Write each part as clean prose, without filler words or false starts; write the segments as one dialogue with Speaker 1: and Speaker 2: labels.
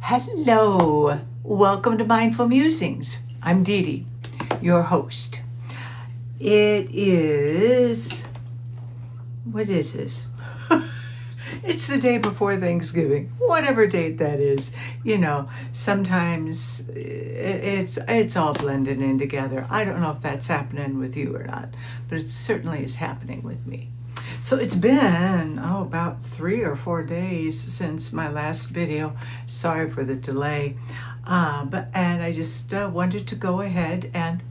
Speaker 1: Hello, welcome to Mindful Musings. I'm Deedee, your host. It is, what is this? It's the day before Thanksgiving, whatever date that is. You know, sometimes it's all blended in together. I don't know if that's happening with you or not, but it certainly is happening with me. So it's been, about 3 or 4 days since my last video. Sorry for the delay. And I just wanted to go ahead and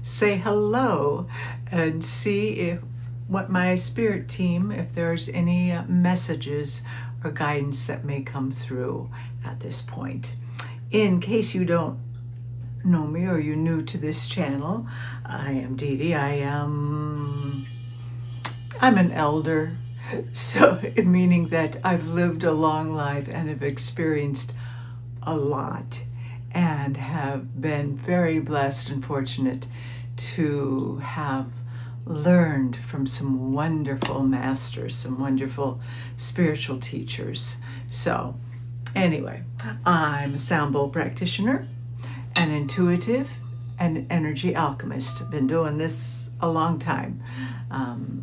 Speaker 1: say hello and see what my spirit team, if there's any messages or guidance that may come through at this point. In case you don't know me or you're new to this channel, I am Deedee. I'm an elder, so meaning that I've lived a long life and have experienced a lot and have been very blessed and fortunate to have learned from some wonderful masters, some wonderful spiritual teachers. So anyway, I'm a sound bowl practitioner, an intuitive, and an energy alchemist. I've been doing this a long time.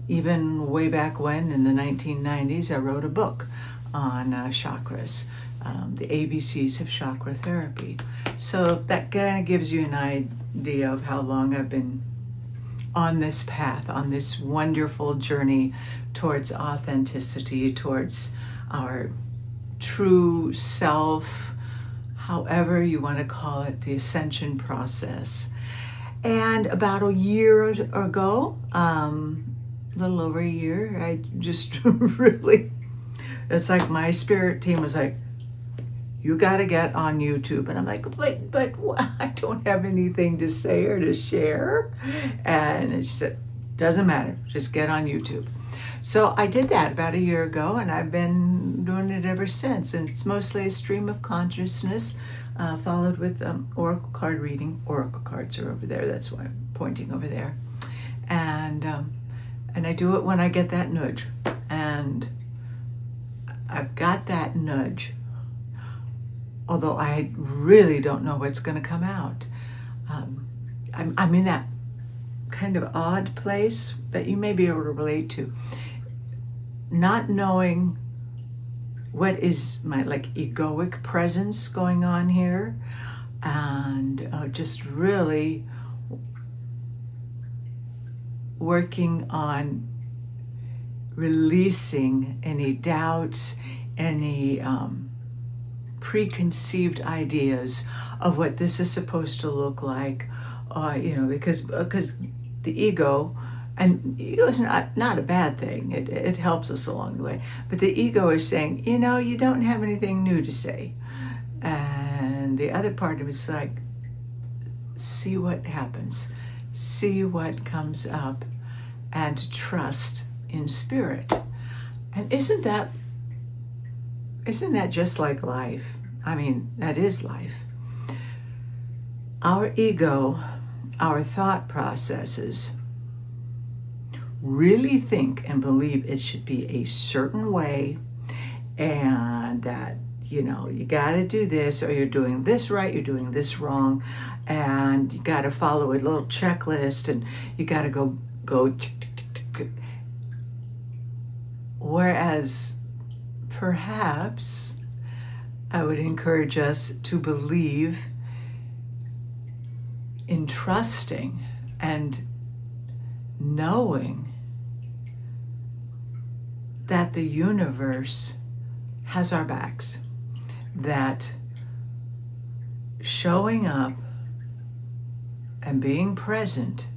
Speaker 1: Even way back when, in the 1990s, I wrote a book on chakras, the ABCs of chakra therapy. So that kind of gives you an idea of how long I've been on this path, on this wonderful journey towards authenticity, towards our true self, however you want to call it, the Ascension process. And about a year ago, a little over a year, I just really, it's like my spirit team was like, you got to get on YouTube. And I'm like, but I don't have anything to say or to share. And she said, doesn't matter, just get on YouTube. So I did that about a year ago, and I've been doing it ever since. And it's mostly a stream of consciousness, followed with oracle card reading. Oracle cards are over there. That's why I'm pointing over there. And I do it when I get that nudge. And I've got that nudge, although I really don't know what's going to come out. I'm in that kind of odd place that you may be able to relate to. Not knowing what is my egoic presence going on here, and just really working on releasing any doubts, any preconceived ideas of what this is supposed to look like, because the ego, and ego is not a bad thing. It helps us along the way. But the ego is saying, you don't have anything new to say. And the other part of it's like, see what happens. See what comes up and trust in spirit. And isn't that just like life? I mean, that is life. Our ego, our thought processes, really think and believe it should be a certain way, and that you got to do this, or you're doing this right, you're doing this wrong, and you got to follow a little checklist, and you got to go whereas perhaps I would encourage us to believe in trusting and knowing that the universe has our backs, that showing up and being present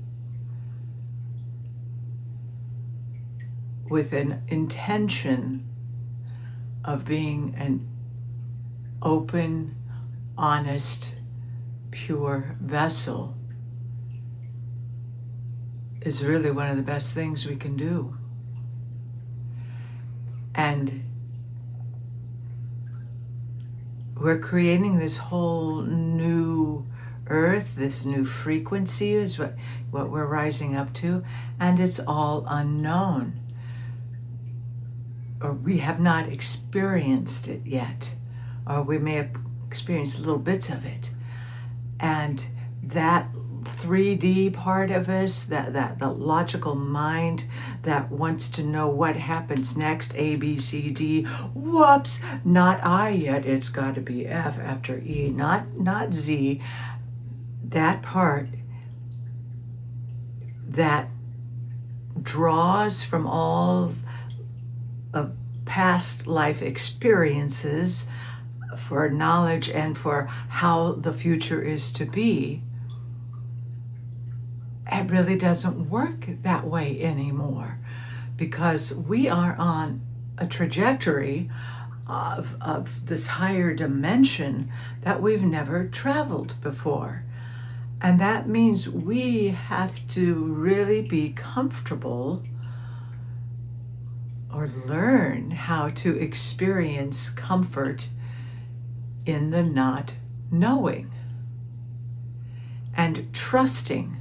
Speaker 1: with an intention of being an open, honest, pure vessel is really one of the best things we can do. And we're creating this whole new earth, this new frequency is what we're rising up to, and it's all unknown. Or we have not experienced it yet. or we may have experienced little bits of it. And that 3D part of us, that the logical mind that wants to know what happens next, A, B, C, D, whoops, not I yet, it's got to be F after E, not Z. That part that draws from all of past life experiences for knowledge and for how the future is to be, it really doesn't work that way anymore, because we are on a trajectory of this higher dimension that we've never traveled before. And that means we have to really be comfortable or learn how to experience comfort in the not knowing and trusting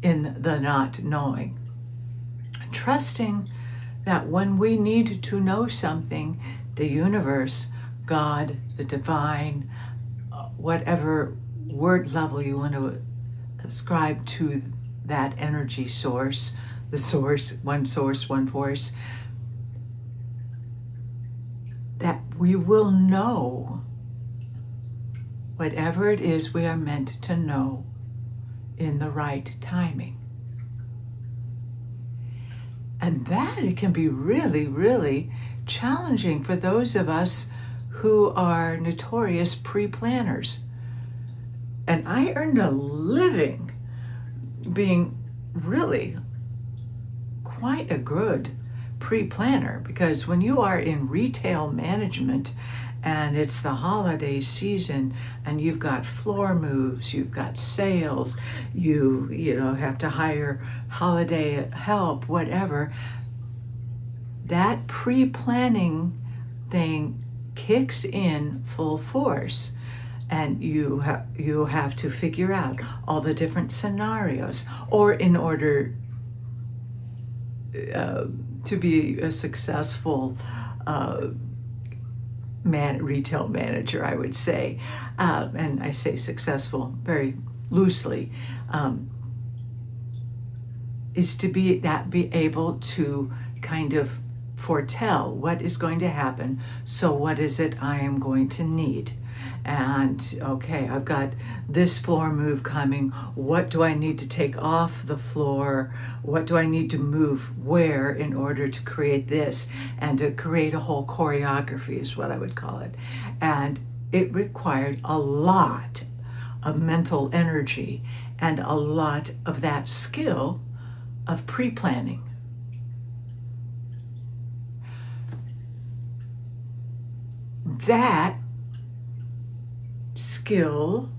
Speaker 1: in the not knowing. Trusting that when we need to know something, the universe, God, the divine, whatever word level you want to ascribe to that energy source, the source, one force, that we will know whatever it is we are meant to know in the right timing. And that it can be really, really challenging for those of us who are notorious pre-planners. And I earned a living being really quite a good pre-planner, because when you are in retail management and it's the holiday season and you've got floor moves, you've got sales, you have to hire holiday help, whatever, that pre-planning thing kicks in full force. And you have to figure out all the different scenarios, or in order to be a successful retail manager, I would say, and I say successful very loosely, is to be able to kind of foretell what is going to happen. So what is it I am going to need? And okay, I've got this floor move coming. What do I need to take off the floor? What do I need to move where in order to create this, and to create a whole choreography is what I would call it. And it required a lot of mental energy and a lot of that skill of pre-planning. That skill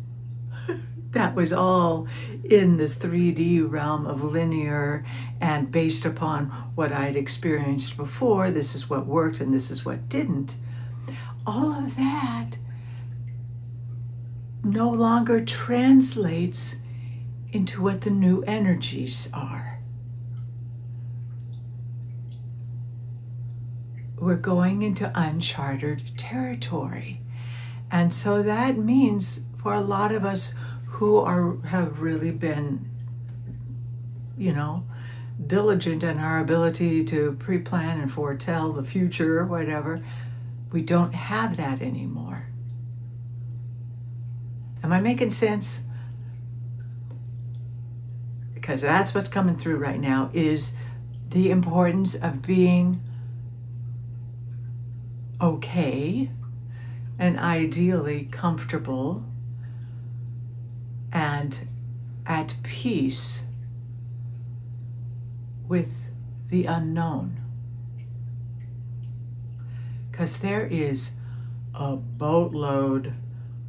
Speaker 1: that was all in this 3D realm of linear and based upon what I'd experienced before. This is what worked and this is what didn't. All of that no longer translates into what the new energies are. We're going into uncharted territory. And so that means for a lot of us who have really been, diligent in our ability to pre-plan and foretell the future or whatever, we don't have that anymore. Am I making sense? Because that's what's coming through right now, is the importance of being okay and ideally comfortable and at peace with the unknown. Because there is a boatload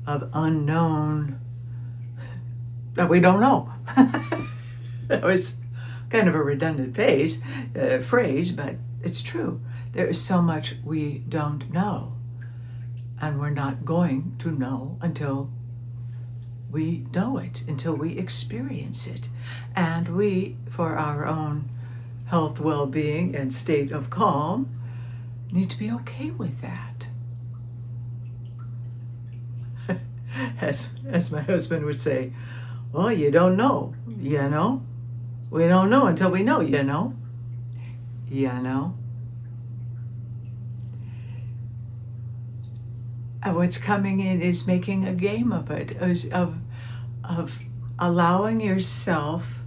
Speaker 1: of unknown that we don't know. That was kind of a redundant phrase, but it's true. There is so much we don't know. And we're not going to know until we know it, until we experience it. And we, for our own health, well-being, and state of calm, need to be okay with that. as my husband would say, well, you don't know, you know. We don't know until we know, you know. You know. And what's coming in is making a game of it, of allowing yourself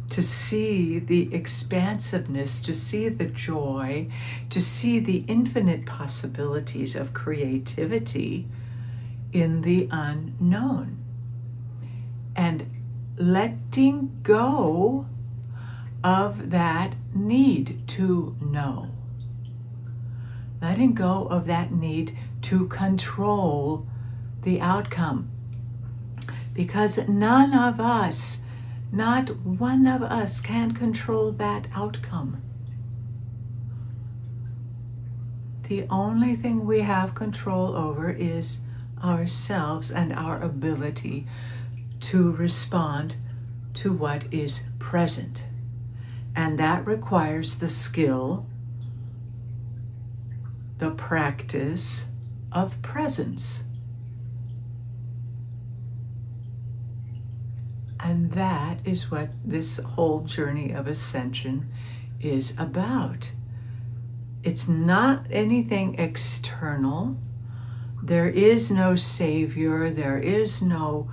Speaker 1: to see the expansiveness, to see the joy, to see the infinite possibilities of creativity in the unknown. And letting go of that need to know. Letting go of that need to control the outcome. Because none of us, not one of us, can control that outcome. The only thing we have control over is ourselves and our ability to respond to what is present. And that requires the skill, the practice of presence. And that is what this whole journey of ascension is about. It's not anything external. There is no savior. There is no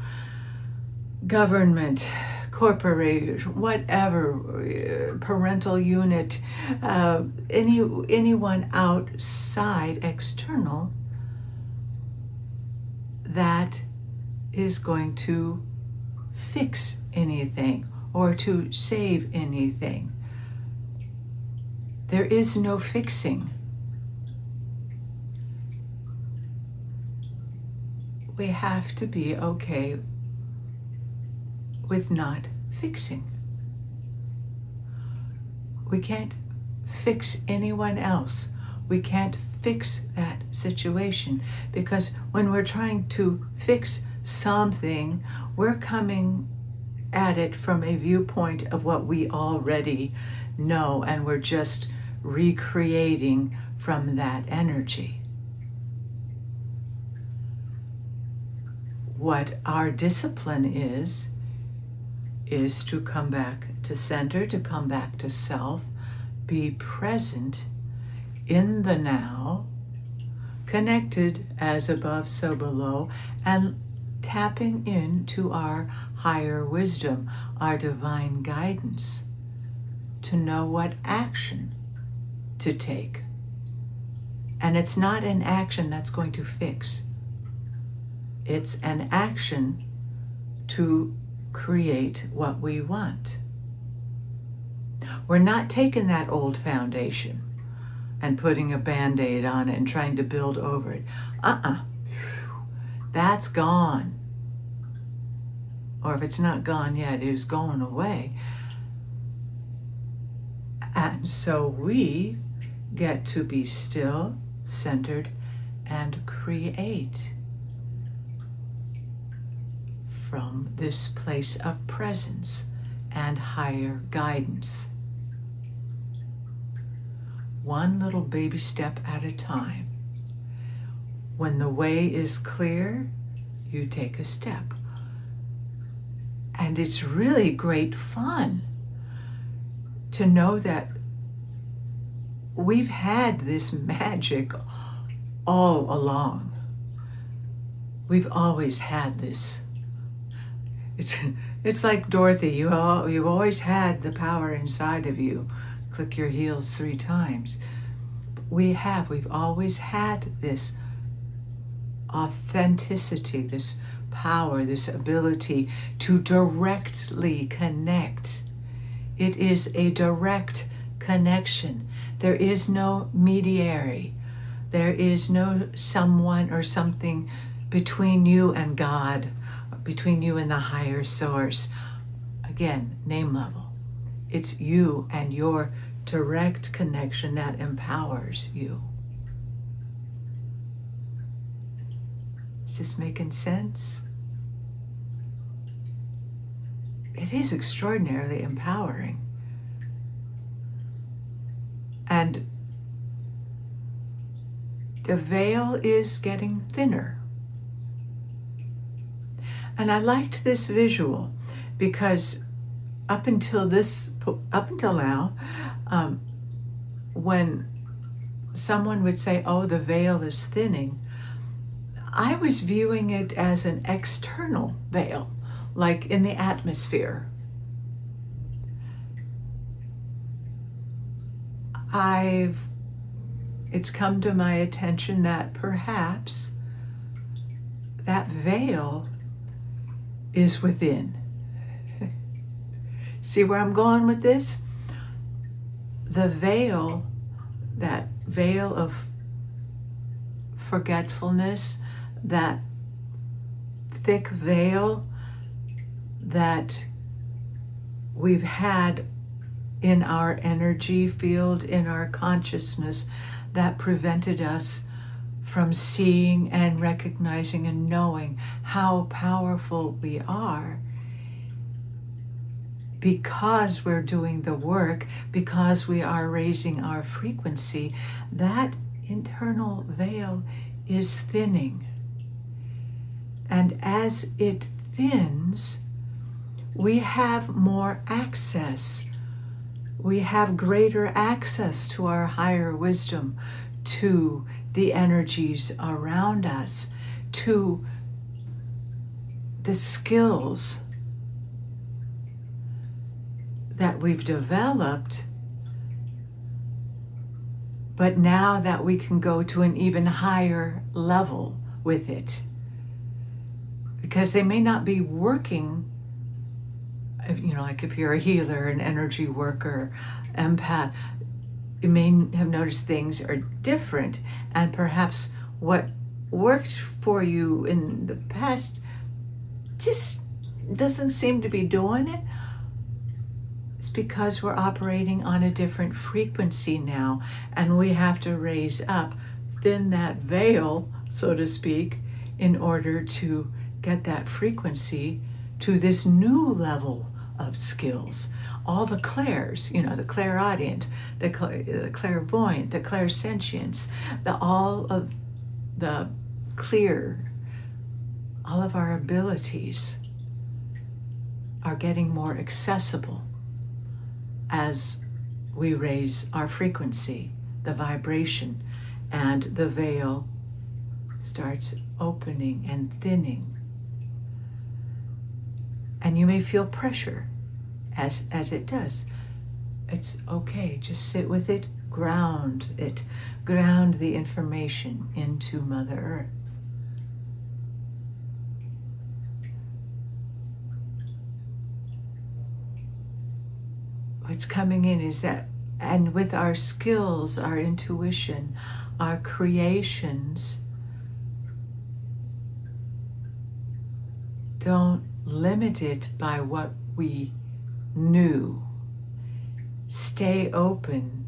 Speaker 1: government, corporation, whatever, parental unit, anyone outside, external, that is going to fix anything or to save anything. There is no fixing. We have to be okay with not fixing. We can't fix anyone else. We can't fix that situation, because when we're trying to fix something, we're coming at it from a viewpoint of what we already know, and we're just recreating from that energy. What our discipline is to come back to center, to come back to self, be present in the now, connected as above, so below, and tapping into our higher wisdom, our divine guidance, to know what action to take. And it's not an action that's going to fix. It's an action to create what we want. We're not taking that old foundation and putting a Band-Aid on it and trying to build over it. That's gone. Or if it's not gone yet, it is going away. And so we get to be still, centered, and create from this place of presence and higher guidance. One little baby step at a time. When the way is clear, you take a step. And it's really great fun to know that we've had this magic all along. We've always had this. It's like Dorothy, you've always had the power inside of you. Click your heels 3 times. We've always had this authenticity, this power, this ability to directly connect. It is a direct connection. There is no mediary. There is no someone or something between you and God, between you and the higher source. Again, name level. It's you and your direct connection that empowers you. Is this making sense? It is extraordinarily empowering. And the veil is getting thinner. And I liked this visual because up until now, when someone would say, oh, the veil is thinning, I was viewing it as an external veil, like in the atmosphere. It's come to my attention that perhaps that veil is within. See where I'm going with this? The veil, that veil of forgetfulness, that thick veil that we've had in our energy field, in our consciousness, that prevented us from seeing and recognizing and knowing how powerful we are. Because we're doing the work, because we are raising our frequency, that internal veil is thinning. And as it thins, we have more access. We have greater access to our higher wisdom, to the energies around us, to the skills that we've developed, but now that we can go to an even higher level with it. Because they may not be working, like if you're a healer, an energy worker, empath, you may have noticed things are different, and perhaps what worked for you in the past just doesn't seem to be doing it. It's because we're operating on a different frequency now, and we have to raise up, thin that veil, so to speak, in order to get that frequency to this new level of skills. All the clairs, the clairaudient, the clairvoyant, the clairsentience, all of the clear, all of our abilities are getting more accessible as we raise our frequency, the vibration, and the veil starts opening and thinning. And you may feel pressure as it does. It's okay, just sit with it, ground the information into Mother Earth. What's coming in is that, and with our skills, our intuition, our creations, don't limit it by what we knew. Stay open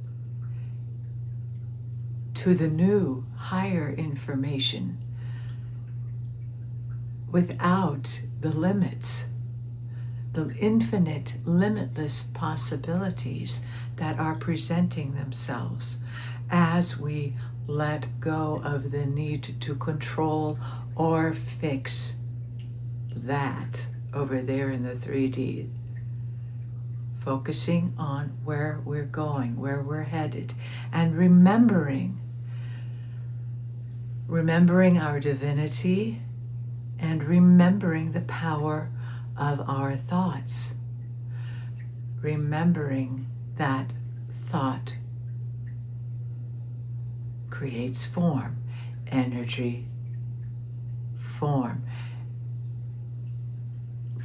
Speaker 1: to the new, higher information without the limits, the infinite, limitless possibilities that are presenting themselves as we let go of the need to control or fix that over there in the 3D. Focusing on where we're going, where we're headed, and remembering our divinity and remembering the power of our thoughts. Remembering that thought creates form, energy, form.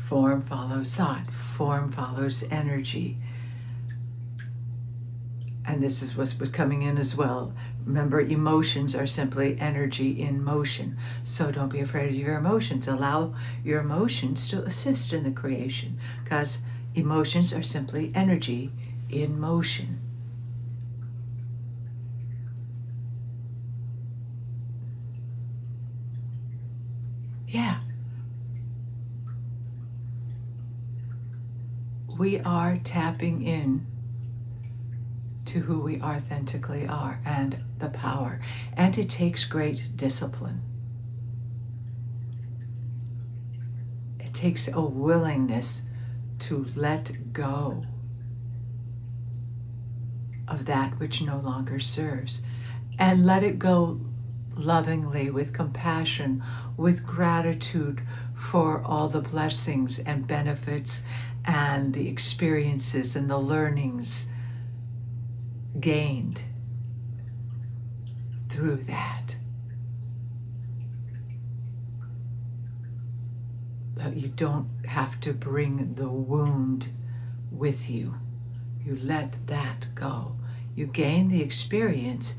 Speaker 1: Form follows thought, form follows energy. And this is what's coming in as well. Remember, emotions are simply energy in motion. So don't be afraid of your emotions. Allow your emotions to assist in the creation, because emotions are simply energy in motion. Yeah. We are tapping in to who we authentically are and the power. And it takes great discipline. takes a willingness to let go of that which no longer serves, and let it go lovingly, with compassion, with gratitude for all the blessings and benefits and the experiences and the learnings gained through that. But you don't have to bring the wound with you. You let that go. You gain the experience,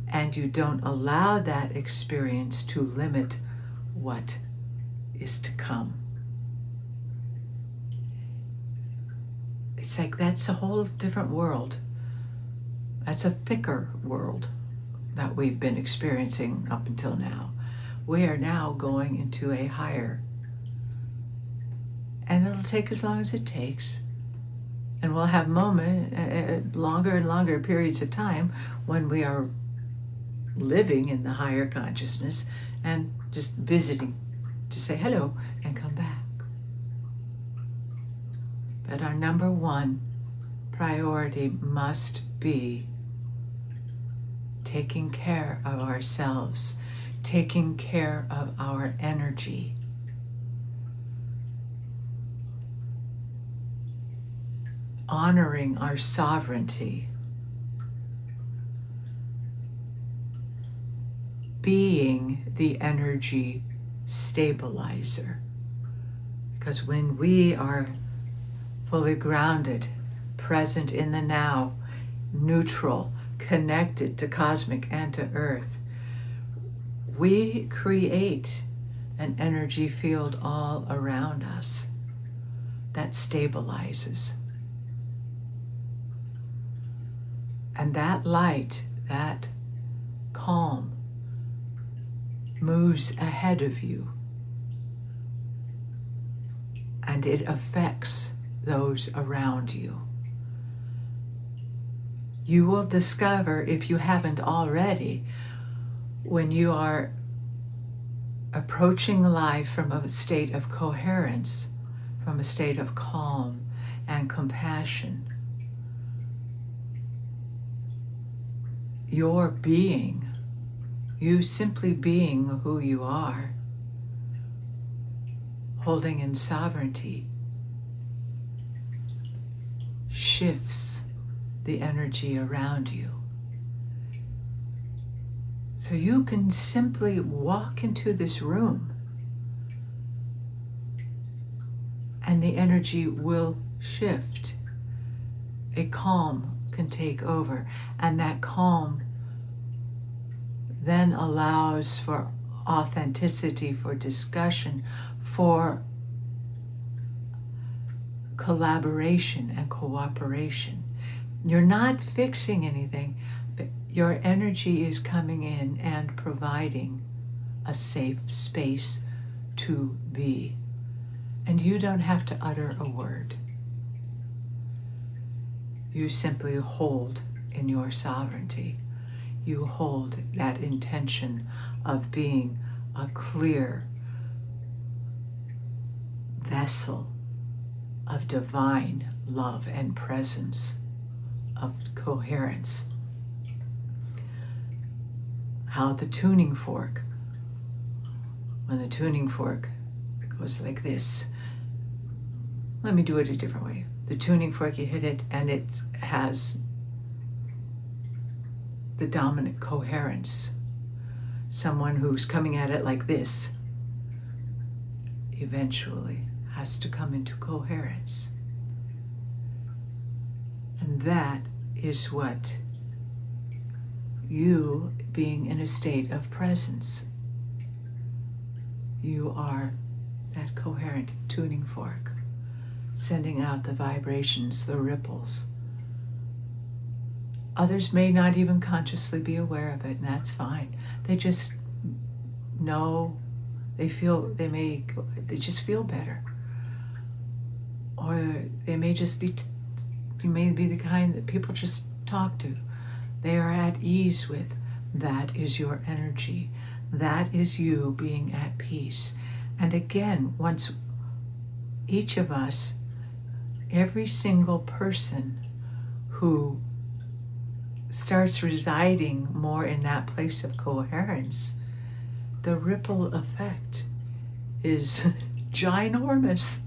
Speaker 1: and you don't allow that experience to limit what is to come. It's like that's a whole different world. That's a thicker world that we've been experiencing up until now. We are now going into a higher. And it'll take as long as it takes. And we'll have longer and longer periods of time when we are living in the higher consciousness and just visiting to say hello and come back. But our number one priority must be taking care of ourselves, taking care of our energy. Honoring our sovereignty, being the energy stabilizer. Because when we are fully grounded, present in the now, neutral, connected to cosmic and to earth, we create an energy field all around us that stabilizes. And that light, that calm, moves ahead of you. And it affects those around you. You will discover, if you haven't already, when you are approaching life from a state of coherence, from a state of calm and compassion, your being, you simply being who you are, holding in sovereignty, shifts the energy around you. So you can simply walk into this room and the energy will shift. A calm can take over, and that calm then allows for authenticity, for discussion, for collaboration and cooperation. You're not fixing anything, but your energy is coming in and providing a safe space to be. And you don't have to utter a word. You simply hold in your sovereignty. You hold that intention of being a clear vessel of divine love and presence, of coherence. How the tuning fork, when the tuning fork goes like this, let me do it a different way. The tuning fork, you hit it and it has the dominant coherence. Someone who's coming at it like this eventually has to come into coherence. And that is what you, being in a state of presence, you are that coherent tuning fork, sending out the vibrations, the ripples. Others may not even consciously be aware of it, and that's fine. They just know, they just feel better. Or they may just be, you may be the kind that people just talk to. They are at ease with. That is your energy. That is you being at peace. And again, once each of us, every single person who starts residing more in that place of coherence, the ripple effect is ginormous.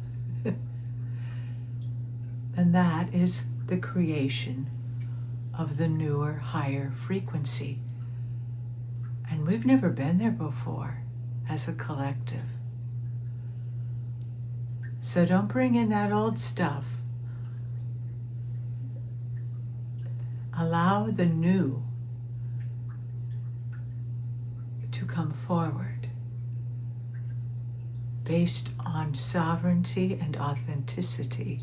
Speaker 1: And that is the creation of the newer, higher frequency. And we've never been there before as a collective. So don't bring in that old stuff. Allow the new to come forward based on sovereignty and authenticity.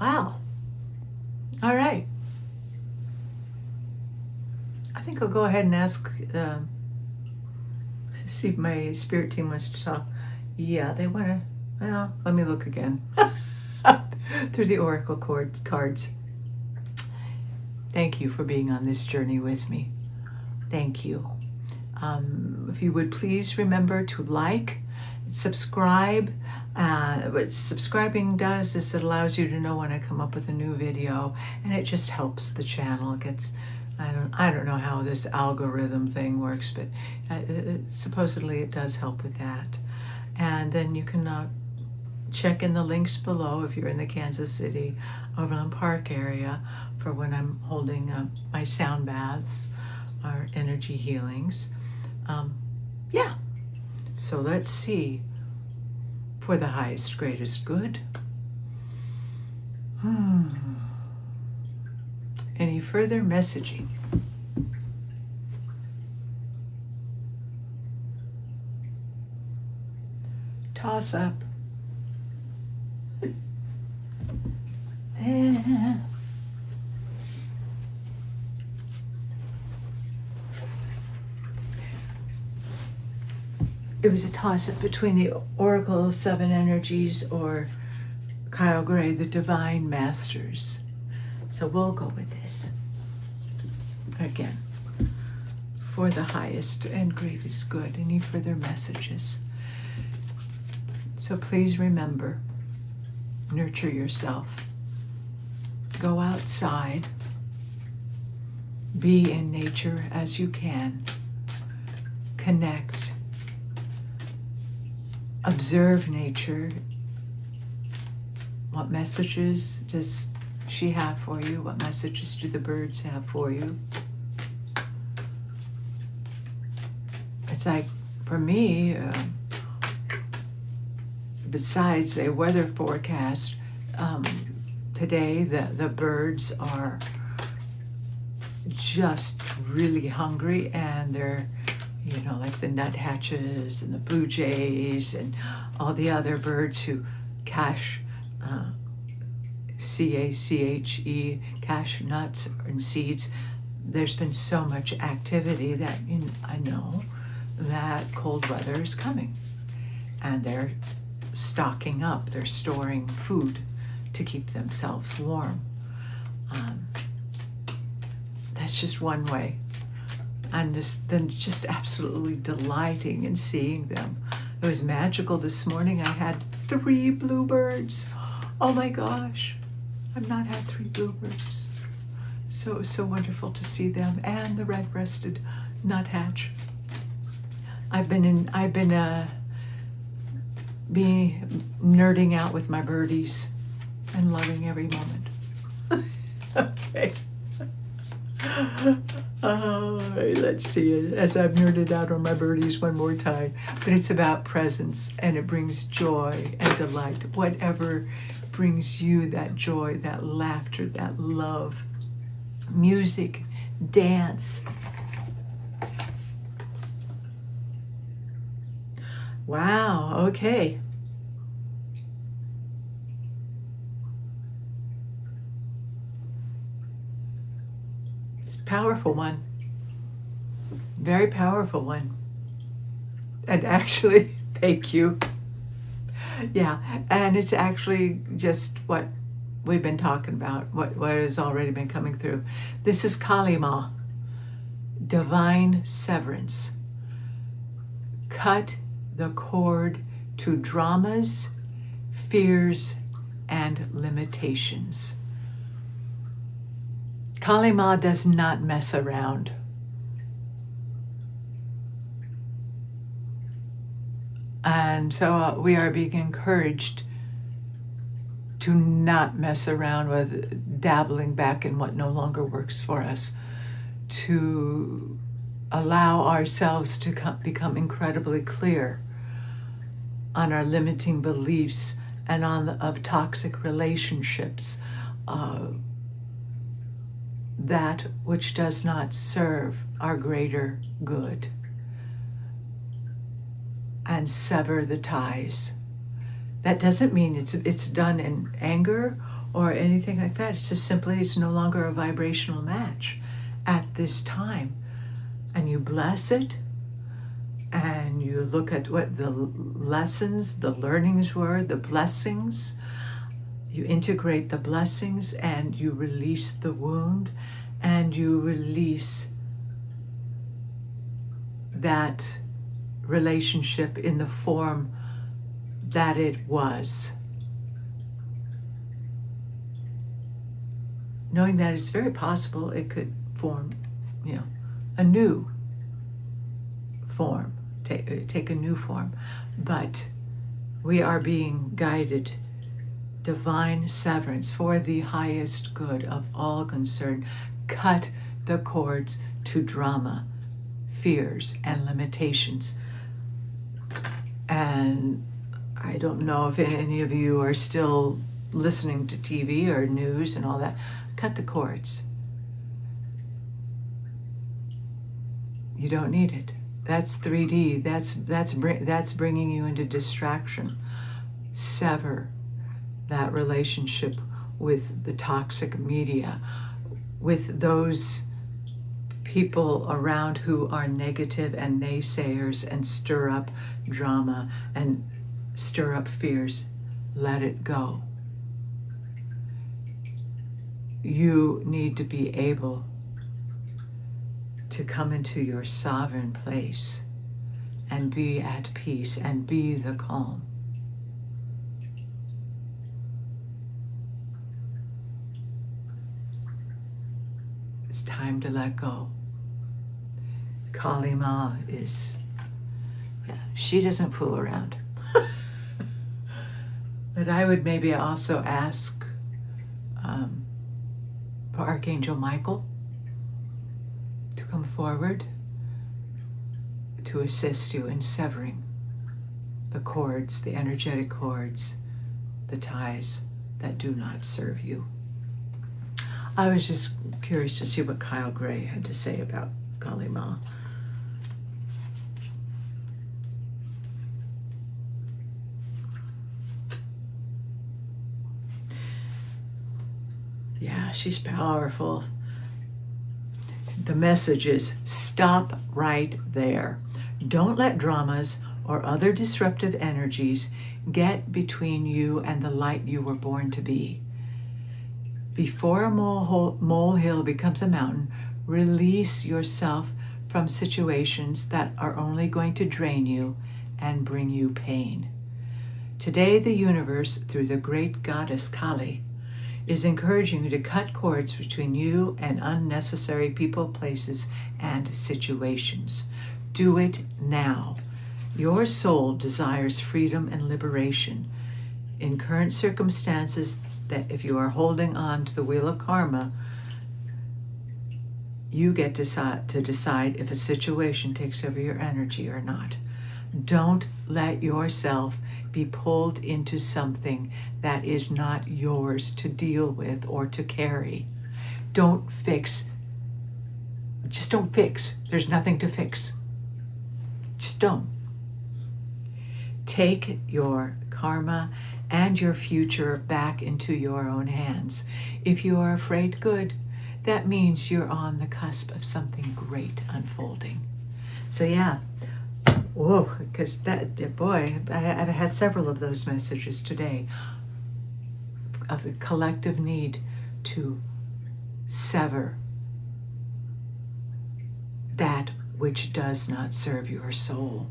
Speaker 1: Wow. All right. I think I'll go ahead and ask, see if my spirit team wants to talk. Yeah, they want to, well, let me look again through the oracle cards. Thank you for being on this journey with me. Thank you. If you would please remember to like, subscribe. What subscribing does is it allows you to know when I come up with a new video, and it just helps the channel. It gets, I don't know how this algorithm thing works, but supposedly it does help with that. And then you can check in the links below if you're in the Kansas City, Overland Park area for when I'm holding my sound baths or energy healings. Yeah, so let's see. For the highest, greatest good. Any further messaging? Toss up. It was a toss-up between the Oracle of Seven Energies or Kyle Gray, the Divine Masters. So we'll go with this. Again, for the highest and greatest good. Any further messages? So please remember, nurture yourself. Go outside. Be in nature as you can. Connect. Observe nature. What messages does she have for you? What messages do the birds have for you? It's like, for me, besides a weather forecast, today the birds are just really hungry, and they're, you know, like the nuthatches and the blue jays and all the other birds who cache, C-A-C-H-E, cache nuts and seeds. There's been so much activity that I know that cold weather is coming, and they're stocking up. They're storing food to keep themselves warm. That's just one way. And then just absolutely delighting in seeing them. It was magical this morning. I had 3 bluebirds. Oh my gosh, I've not had 3 bluebirds. So it was so wonderful to see them, and the red-breasted nuthatch. I've been nerding out with my birdies and loving every moment. Okay. All right, let's see, as I've nerded out on my birdies one more time. But it's about presence, and it brings joy and delight. Whatever brings you that joy, that laughter, that love, music, dance. Wow, okay. Powerful one. Very powerful one. And actually, thank you. Yeah, and it's actually just what we've been talking about, what has already been coming through. This is Kali Ma, divine severance. Cut the cord to dramas, fears, and limitations. Kali Ma does not mess around. And so we are being encouraged to not mess around with dabbling back in what no longer works for us, to allow ourselves to become incredibly clear on our limiting beliefs and of toxic relationships, that which does not serve our greater good, and sever the ties. That doesn't mean it's done in anger or anything like that. It's just simply it's no longer a vibrational match at this time. And you bless it, and you look at what the lessons, the learnings were, the blessings. You integrate the blessings, and you release the wound, and you release that relationship in the form that it was. Knowing that it's very possible it could form, a new form, take a new form. But we are being guided, divine severance for the highest good of all concerned. Cut the cords to drama, fears, and limitations. And I don't know if any of you are still listening to TV or news and all that. Cut the cords. You don't need it. That's 3D. That's bringing you into distraction. Sever that relationship with the toxic media, with those people around who are negative and naysayers and stir up drama and stir up fears. Let it go. You need to be able to come into your sovereign place and be at peace and be the calm. It's time to let go. Kali Ma she doesn't fool around. But I would maybe also ask for Archangel Michael to come forward to assist you in severing the cords, the energetic cords, the ties that do not serve you. I was just curious to see what Kyle Gray had to say about Kali Ma. Yeah, she's powerful. The message is stop right there. Don't let dramas or other disruptive energies get between you and the light you were born to be. Before a molehill becomes a mountain, release yourself from situations that are only going to drain you and bring you pain. Today, the universe, through the great goddess Kali, is encouraging you to cut cords between you and unnecessary people, places, and situations. Do it now. Your soul desires freedom and liberation. In current circumstances, that if you are holding on to the wheel of karma, you get to decide if a situation takes over your energy or not. Don't let yourself be pulled into something that is not yours to deal with or to carry. Don't fix. Just don't fix. There's nothing to fix. Just don't. Take your karma and your future back into your own hands. If you are afraid, good. That means you're on the cusp of something great unfolding. So yeah, whoa, because I've had several of those messages today of the collective need to sever that which does not serve your soul.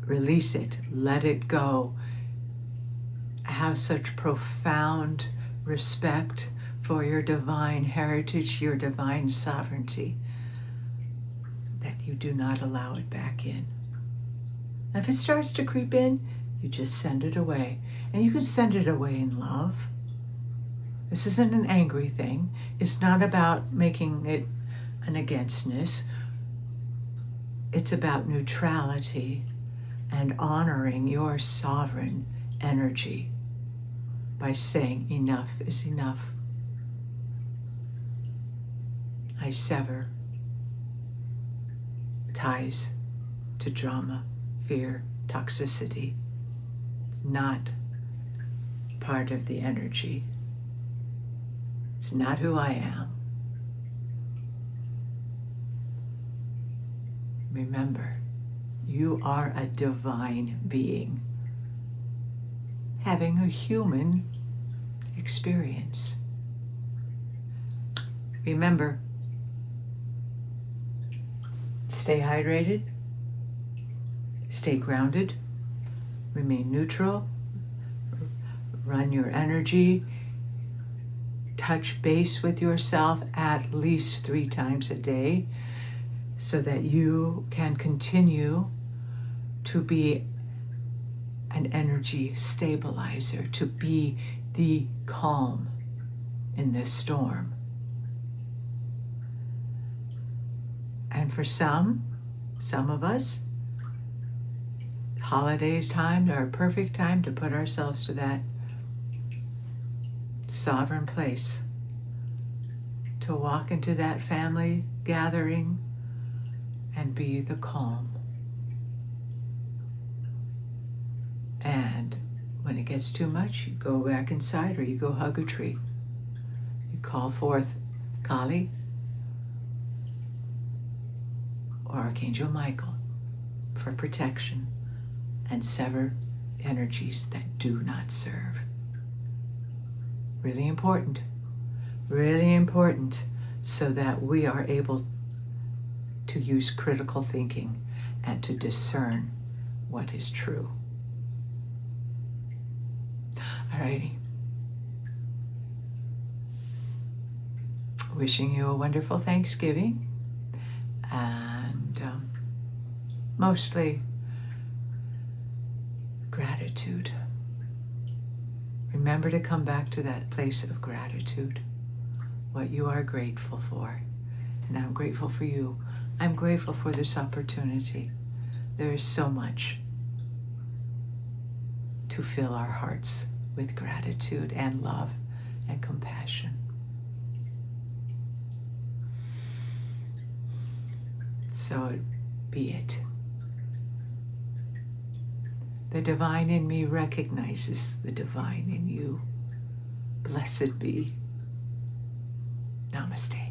Speaker 1: Release it, let it go. Have such profound respect for your divine heritage, your divine sovereignty, that you do not allow it back in. If it starts to creep in, you just send it away. And you can send it away in love. This isn't an angry thing. It's not about making it an againstness. It's about neutrality and honoring your sovereign energy by saying enough is enough. I sever ties to drama, fear, toxicity. Not part of the energy. It's not who I am. Remember, you are a divine being having a human experience. Remember, stay hydrated, stay grounded, remain neutral, run your energy, touch base with yourself at least 3 times a day so that you can continue to be an energy stabilizer, to be the calm in this storm. And for some of us, holidays time are a perfect time to put ourselves to that sovereign place, to walk into that family gathering and be the calm. And when it gets too much, you go back inside or you go hug a tree. You call forth Kali or Archangel Michael for protection and sever energies that do not serve. Really important so that we are able to use critical thinking and to discern what is true. Alrighty. Wishing you a wonderful Thanksgiving and mostly gratitude. Remember to come back to that place of gratitude, what you are grateful for. And I'm grateful for you. I'm grateful for this opportunity. There is so much to fill our hearts with gratitude and love and compassion. So be it. The divine in me recognizes the divine in you. Blessed be. Namaste.